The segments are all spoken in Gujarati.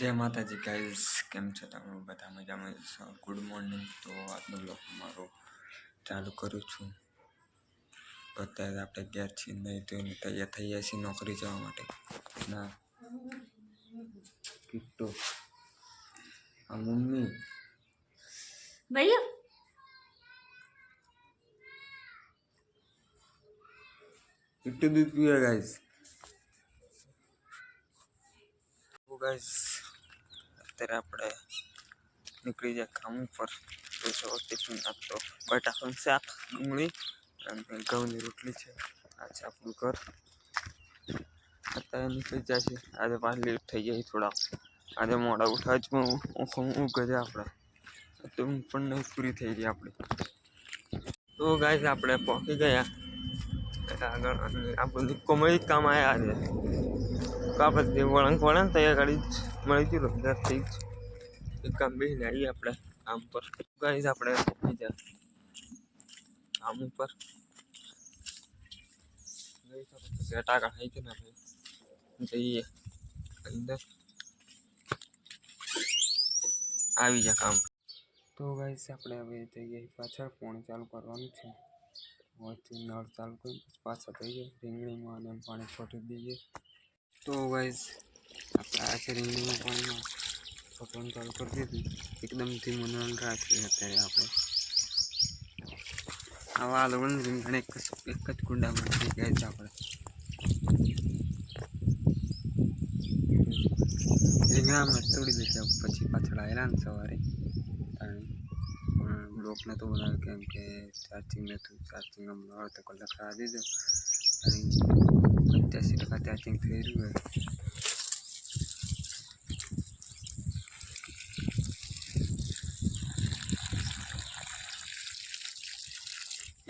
जय माता जी गाइस केम छो તમે બધા મજામાં છો ગુડ મોર્નિંગ તો આજનો બ્લોગ મારો ચાલુ કરું છું અત્યારે આપણે ગયા છીએ નહીં તો તૈયાર થઈ ગયા છીએ નોકરી જવા માટે ના કિટ્ટો આ મમ્મી भैया કિટ્ટુ દૂધ પીવે ગાइस તો ગાइस અત્યારે આપણે નીકળી જાય કામ ઉપર તો ટિફિન આપતો બટાકાનું શાક ડુંગળી અને ઘઉંની રોટલી છે આ છે આપણું ઘર અત્યારે નીકળી જાય છે આજે પાછું લેટ થઈ જાય થોડા આજે મોડા ઉઠા જ ઊંઘ જ આપણે તો ઊંઘ પણ નહીં પૂરી થઈ ગઈ આપણી તો ગાઈસ આપણે પહોંચી ગયા આગળ અને આપણું નિક્કોમાં જ કામ આવ્યા આજે તો આપણે જે વળંક વળે ને તૈયાર ગાડી મળી ગયું રોજગાર થઈ જ એક કામ બેસીને આવીએ આપણે કામ પર ગાઈસ આપણે પહોંચી જાય કામ ઉપર ટાકા ખાઈ છે ને આપણે જઈએ અંદર આવી જાય કામ તો ગાઈસ આપણે હવે જઈએ પાછળ પાણી ચાલુ કરવાનું છે હોયથી નળ ચાલુ કરી પાછા જઈએ રીંગણીમાં અને પાણી છોટી દઈએ તો ગાઈસ આપણે આ છે રીંગણીમાં પાણીમાં છોટવાનું ચાલુ કરી દીધું એકદમ ધીમું નળ રાખીએ અત્યારે આપણે આવા લોણ રીંગણ એક જ કુંડામાં થઈ ગયા છે આપણે રીંગણામાં તોડી દેશે પછી પાછળ આવેલા ને સવારે બ્લોક નહોતો બનાવ્યો કેમ કે ચાર્જિંગ નહોતું ચાર્જિંગ હમણાં અડધો કલાક ખાવા દીધો અને 85% ચાર્જિંગ થઈ રહ્યું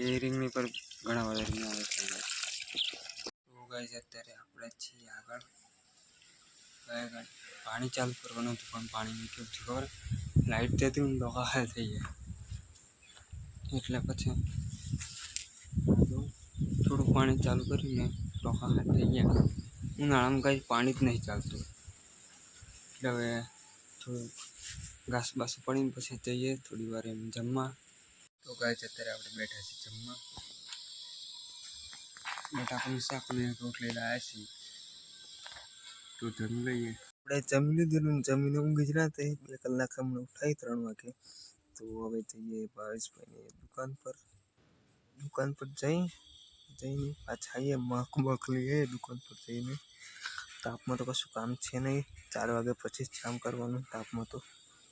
એ રીંગણી પર ઘણા બધા રીંગણા આવે છે તો ગાઈસ અત્યારે આપણે છીએ આગળ પાણી ચાલુ કરવાનું હતું પણ પાણી કેવું છે ખબર લાઇટ જતી હું ડોકા થઈ જાય એટલે પછી થોડું પાણી ચાલુ કરીને ડોકા થઈ ગયા ઉનાળામાં કાંઈ પાણી જ નહીં ચાલતું એટલે હવે થોડું ઘાસ બાસ પડીને પછી જઈએ થોડી વાર એમ જમવા તો ગાઈસ અત્યારે આપણે બેઠા છીએ જમવા બટાકાનું શાક ને રોટલી લાવ્યા છીએ તો જમી લઈએ આપણે જમી લીધેલું ને જમીને ઊંઘી જ ના થઈ 2 કલાક હમણાં ઉઠાઈ 3 વાગે તો હવે જઈએ ભાવેશભાઈની દુકાન પર જઈને પાછા આવીએ મખ લઈએ દુકાન પર જઈને તાપમાં તો કશું કામ છે નહીં 4 વાગે પછી જ કામ કરવાનું તાપમાં તો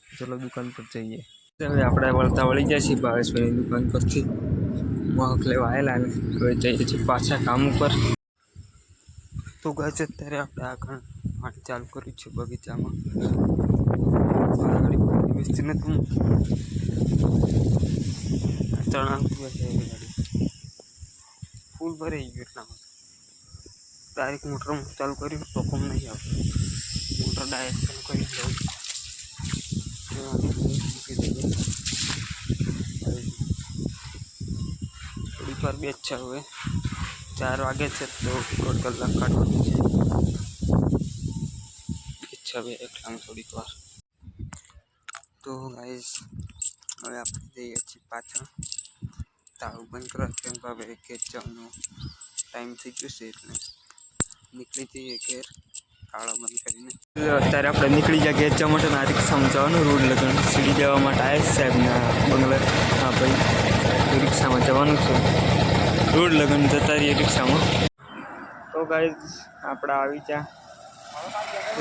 ચલો દુકાન પર જઈએ હવે આપણે વળતા વળી જાય છીએ ભાવેશભાઈની દુકાન પરથી મખ લેવા આવેલા ને હવે જઈએ છીએ પાછા કામ ઉપર તો ગાઈસ અત્યારે આપણે આગળ પાણી ચાલુ કર્યું છે બગીચામાં બેસતી નથી ચણા ફૂલ ભરાઈ ગયું એટલામાં ડાયરેક્ટ મોટર ચાલુ કર્યું તો કમ નહીં આવતું મોટર ડાયરેક્ટ ચાલુ કરી દઉં થોડીક વાર બેચ છે હવે 4 વાગે છે તો 1.5 કલાક કાઢવાની છે હવે એકલામાં થોડીક વાર તો ગાઈસ હવે આપણે જઈએ છીએ પાછળ તાળું બંધ કરવા કેમ કે હવે ઘેર જવાનો ટાઈમ થઈ ગયો છે એટલે નીકળી જઈએ ઘેર તાળા બંધ કરીને અત્યારે આપણે નીકળી જાય ઘેર જવા માટે આ રિક્ષામાં જવાનું રોડ લગન સીડી જવા માટે આવ્યા સાહેબના બંગલા હા ભાઈ રિક્ષામાં જવાનું છે રોડ લગન જતા રહીએ રિક્ષામાં તો ગાઈસ આપણે આવી ત્યાં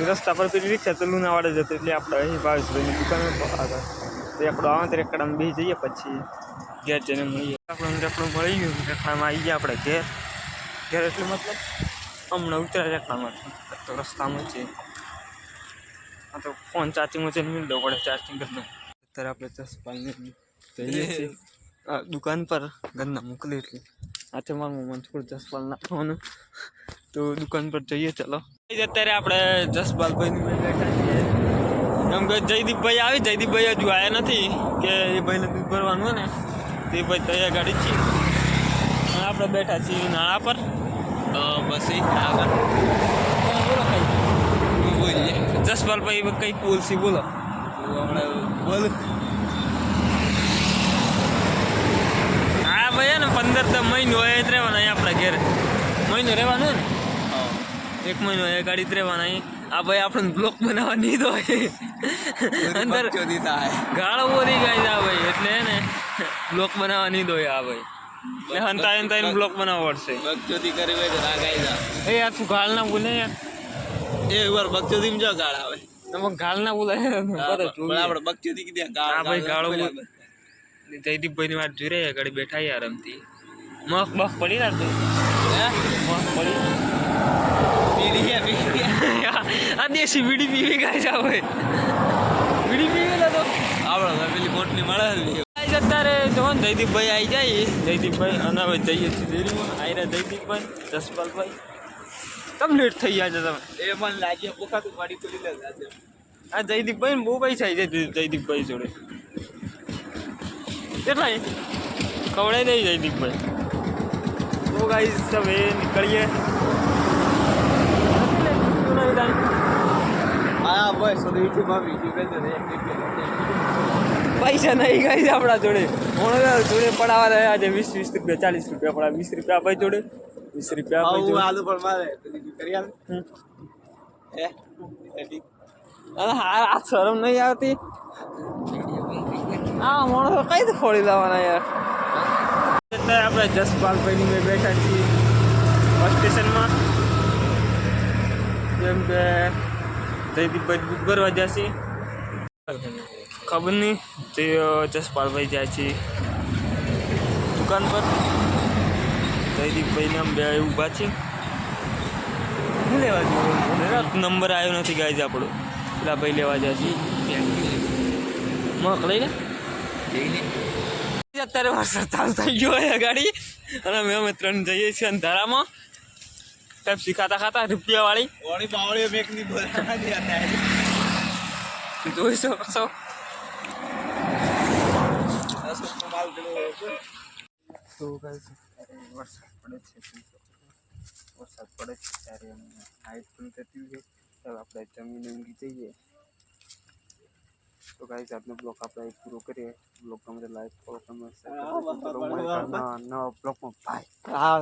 રસ્તા પર પેલી રિક્ષા તો લુણાવાડા જતો એટલે આપણે અહીં ભાવેશભાઈની દુકાન આગળ તો આપણે આવા રેકડામાં બેસી જઈએ પછી ઘેર જઈને મળીએ આપણને રેકડું મળી ગયું રેકડામાં આવી ગયા આપણે ઘેર એટલે મતલબ હમણાં ઉતર્યા રેકડામાં તો રસ્તામાં છે હા તો ફોન ચાર્જિંગમાં છે મિલ દો પડે ચાર્જિંગ કરી દો અત્યારે આપણે જસપાલને જઈએ છીએ દુકાન પર ગંદા મોકલી એટલે આથી મારું મન થોડું જસપાલ નાખવાનું તો દુકાન પર જઈએ ચલો અત્યારે આપણે જસપાલભાઈની બેઠા છીએ એમ કે જયદીપભાઈ આવી જયદીપભાઈ હજુ આવ્યા નથી કે એ ભાઈને દૂધ ભરવાનું હોય ને તે ભાઈ તૈયાર ગાડી છીએ અને આપણે બેઠા છીએ નાળા પર તો બસ આગળ બોલીએ જસપાલભાઈ કંઈક બોલશી બોલો. બોલ હા ભાઈ ને 15 તો મહિનો હોય જ રહેવાના અહીં આપણા ઘેર મહિનો રહેવાનું ને 1 મહિનો એ ગાડી જ રહેવાના અહીં. આ ભાઈ આપણને બ્લોક બનાવવા નહીં દો અંદર ચોદી થાય ગાળો બોલી ગાય છે આ ભાઈ એટલે હે ને બ્લોક બનાવવા નહીં દો આ ભાઈ હંતાઈ હંતાઈને બ્લોક બનાવવા પડશે. બકચોદી કરી હોય તો ના ગાઈ જા એ યાર તું ગાળ ના બોલે યાર એક વાર બકચોદી માં જો ગાળ આવે તમે ગાળ ના બોલે પણ આપણે બકચોદી કીધી ગાળ હા ભાઈ ગાળો બોલ જયદીપભાઈ ની વાત જોઈ રહ્યા ગાડી બેઠા યાર રમતી મખ બખ પડી ના તું મખ પડી પીડી હે આ દેશી બીડી પીવી ગાય છે ભાઈ બીડી પીવેલા તો આપણે પેલી કોટની મળે અત્યારે જો ને જયદીપભાઈ આવી જાય જયદીપભાઈ અને હવે જઈએ છીએ આયરા જયદીપભાઈ જસપાલભાઈ કેમ લેટ થઈ ગયા છે તમે એ મને લાગે પોખાતું ગાડી ખોલી લે આ જયદીપભાઈ ને બહુ પૈસા છે જયદીપભાઈ જોડે કેટલા કવડાઈ દઈ જયદીપભાઈ તો ગાઈસ સબ એ નીકળીએ હા ભાઈ સો યુટ્યુબમાં વિડીયો કરી દે પૈસા નહીં ગાઈસ આપણા જોડે જોડે પડાવવા રહ્યા છે 20 રૂપિયા 40 રૂપિયા પડા 20 રૂપિયા ભાઈ જોડે 20 રૂપિયા ભાઈ જોડે આલુ પણ મારે કરી આલ હે ઠીક અરે આ શરમ નહીં આવતી હા માણસો કઈ તો ખોલી લાવવાના યાર અત્યારે આપણે જસપાલભાઈની મેં બેઠા છીએ બસ સ્ટેશનમાં જેમ કે જયદીપભાઈ દૂધ ભરવા જશે ખબર નહીં તે જસપાલભાઈ જાય છે દુકાન પર જયદીપભાઈને આમ બે ઊભા છે શું લેવા જોઈએ નંબર આવ્યો નથી ગાય આપણો પેલા ભાઈ લેવા જશે મક લઈ લે અત્યારે વરસાદ ચાલુ થઈ ગયો હોય ગાડી અને અમે 3 જઈએ છીએ અંધારામાં ટાઈપ શીખાતા ખાતા રૂપિયાવાળી ઓણી બાવળી મેકની બોલા દે હતા જોઈ શકો છો માલ પેલો તો ગાઈસ વરસાદ પડે છે ત્યારે હાઈટ પણ થતી હોય ચાલો આપણે જમીને ઊંઘી જઈએ તો ગાઈસ આજનો બ્લોગ આપણે પૂરો કરીએ બ્લોગ ગમે લાઈક ફોલો કમેન્ટ નવા બ્લોગમાં ભાઈ હા